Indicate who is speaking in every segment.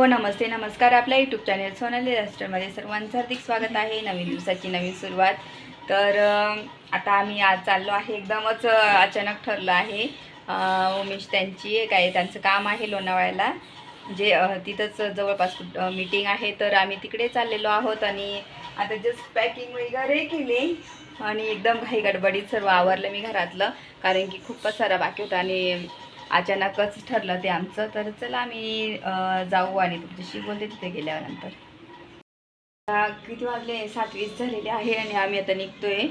Speaker 1: नमस्ते नमस्कार. आपल्या YouTube channel Sonali रेस्टॉरंटमध्ये सर्वांचं हार्दिक स्वागत आहे. नवीन दिवसाची नवीन सुरुवात. तर आता आम्ही आज चाललो आहे. एकदमच अचानक ठरलं आहे. उमेश त्यांचं काम आहे लोणावळ्याला, म्हणजे तिथंच जवळपास मीटिंग आहे. तर आम्ही तिकडे चाललेलो आहोत आणि आता जस्ट पॅकिंग वगैरे केली आणि एकदम घाई गडबडीत सर्व आवरलं मी घरातलं, कारण की खूप सारा बाकी होता आणि अचानकच ठरलं ते आमचं. तर चला आम्ही जाऊ आणि तुमच्याशी बोलते तिथे गेल्यानंतर. किती वाजले? 7:20 झालेले आहे आणि आम्ही आता निघतोय.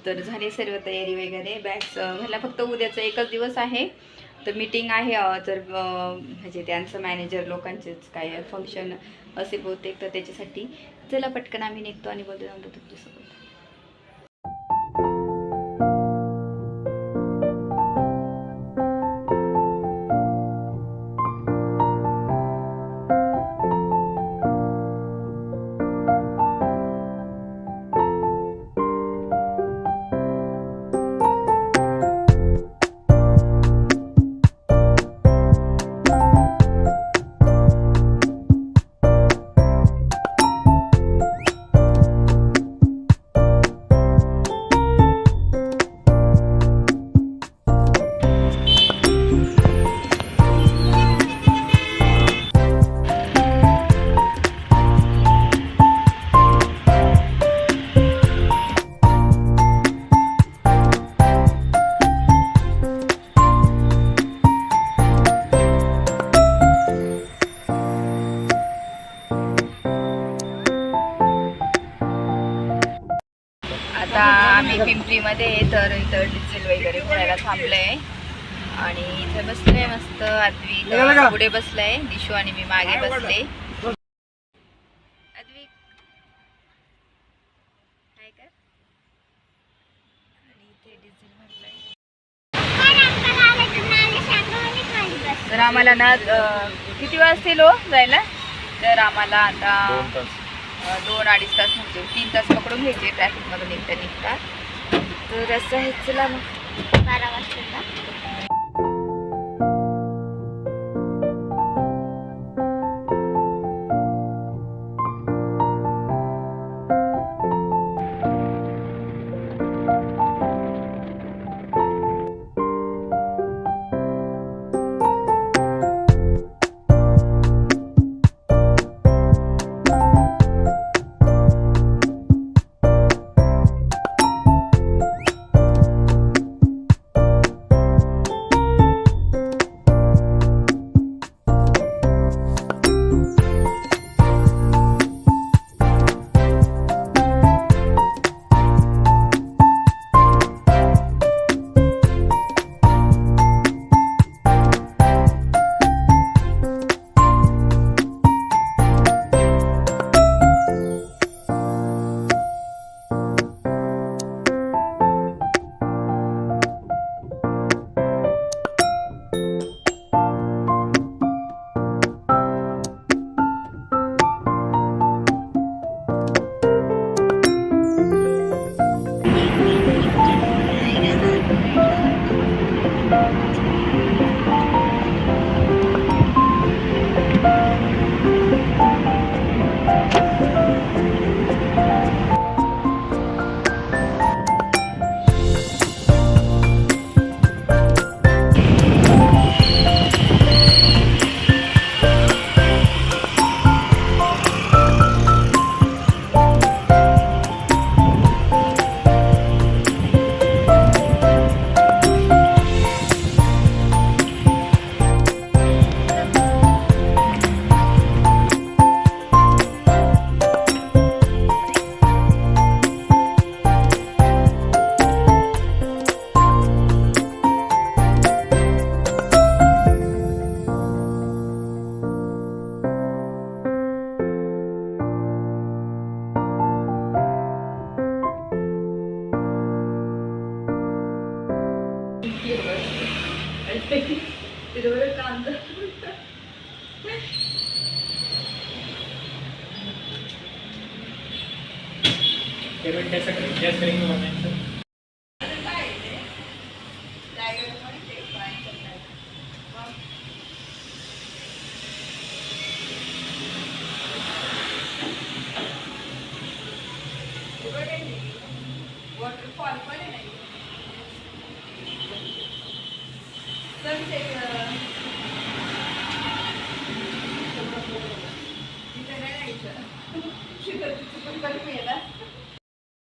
Speaker 1: तर झाली सर्व तयारी वगैरे. बॅग्स घरला फक्त उद्याचा एकच दिवस आहे. तर मीटिंग आहे. तर म्हणजे त्यांचं मॅनेजर लोकांचेच काय फंक्शन असे बहुतेक, तर त्याच्यासाठी चला पटकन आम्ही निघतो आणि बोलतो तुमच्यासोबत. आता आम्ही पिंपरीमध्ये, तर इथं डिझेल वगैरे भरायला थांबलंय आणि इथे बसलोय मस्त. आद्विक पुढे बसलाय, दिशू आणि मी मागे बसले. आद्विक काय कर. आणि इथे डिझेल भरलाय. तर आम्हाला ना किती वाजतील हो जायला? तर आम्हाला आता 2-2.5 तास, म्हणजे 3 तास पकडून घ्यायचे ट्रॅफिकमधून निघता. तर असं आहे. चला मग 12 वाजता.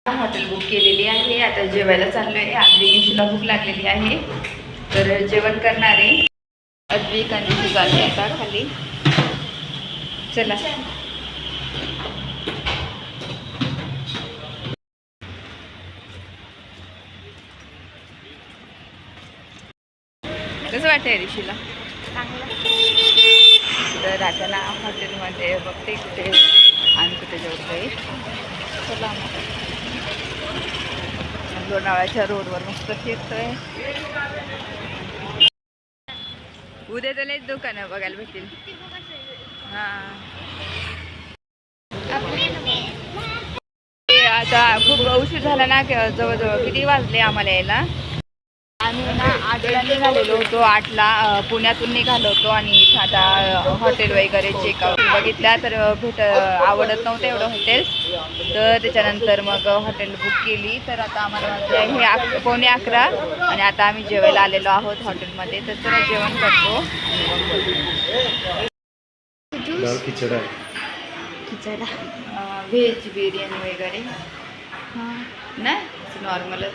Speaker 1: हॉटेल बुक केलेली आहे. आता जेवायला चाललोय. आद्विकाला भूक लागलेली आहे तर जेवण करणार आहे. अद्विक आणि चालले आता खाली. चला कसं वाटतंय ऋषीला? तर आता ना हॉटेलमध्ये बघते कुठे आणि कुठे जेवतोय. चला लोणावळ्याच्या रोडवर मस्त फिरतोय. उद्या त्याला एक दुकानं बघायला भेटतील. हां आता खूप उशीर झाला ना. जवळजवळ किती वाजले आम्हाला यायला? आम्ही ना 8ला निघालेलो होतो. 8ला पुण्यातून निघालो होतो आणि इथं आता हॉटेल वगैरे चेकआउट बघितल्या तर आवडत नव्हतं एवढं हॉटेल. तर त्याच्यानंतर मग हॉटेल बुक केली. तर आता आम्हाला वाजले हे 11:15 आणि आता आम्ही जेवायला आलेलो आहोत हॉटेलमध्ये. तर चला जेवण करतो. खिचडा व्हेज बिर्याणी वगैरे ना नॉर्मलच.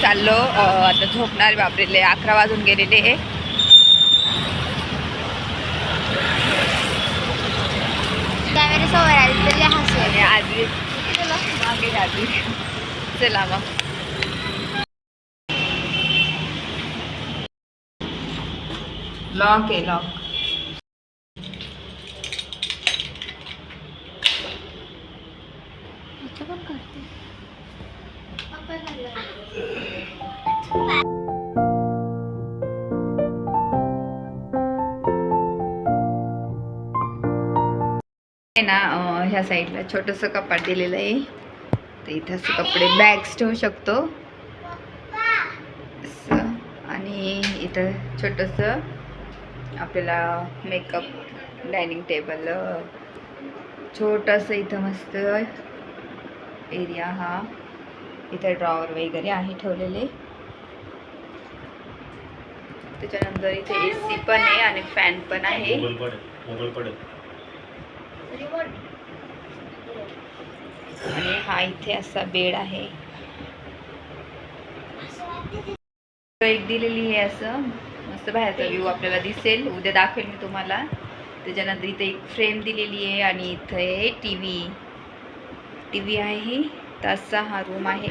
Speaker 1: चाललो आता झोपणार. बापरेले 11 वाजून गेलेले. आधी मागे आधी चला मग. लॉक आहे लॉक. आहे ना ह्या साईडला छोटंसं कपाट दिलेलं आहे. तर इथं असं कपडे बॅग्स ठेवू शकतो असं. आणि इथं छोटंसं आपल्याला मेकअप डायनिंग टेबल छोटंसं इथं मस्त एरिया. हा इथं ड्रॉवर वगैरे आहे ठेवलेले. त्याच्यानंतर इथे AC पण आहे आणि फॅन पण आहे. आणि हा इथे असा बेड आहे. एक दिलेली आहे असं मस्त बाहेरचा व्ह्यू आपल्याला दिसेल. उद्या दाखवेल मी तुम्हाला. त्याच्यानंतर इथे एक फ्रेम दिलेली आहे आणि इथे टीव्ही आहे. तर असा हा रूम आहे.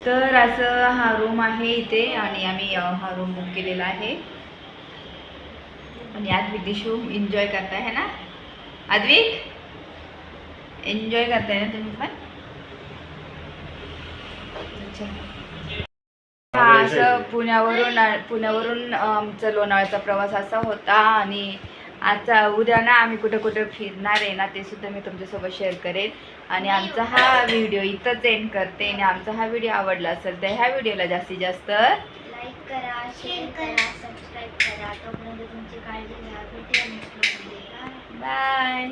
Speaker 1: तर असं हा रूम आहे इथे आणि आम्ही हा रूम बुक केलेला आहे. आणि आद्विक दिशू एन्जॉय करताय है ना. आद्विक एन्जॉय करताय ना तुम्ही पण. हा असं पुण्यावरून आमचा लोणावळ्याचा प्रवास असा होता. आणि आता उद्या ना आम्ही कुठे कुठे फिरणार आहे ना ते सुद्धा मी तुमच्यासोबत शेअर करेन. आणि आमचा हा व्हिडिओ इथंच एंड करते. आणि आमचा हा व्हिडिओ आवडला असेल तर ह्या व्हिडिओला जास्तीत जास्त
Speaker 2: लाईक करा, शेअर करा, सबस्क्राईब करा. तोपर्यंत तुमची काळजी घ्या. भेटूया नेक्स्ट व्हिडिओमध्ये.
Speaker 1: बाय.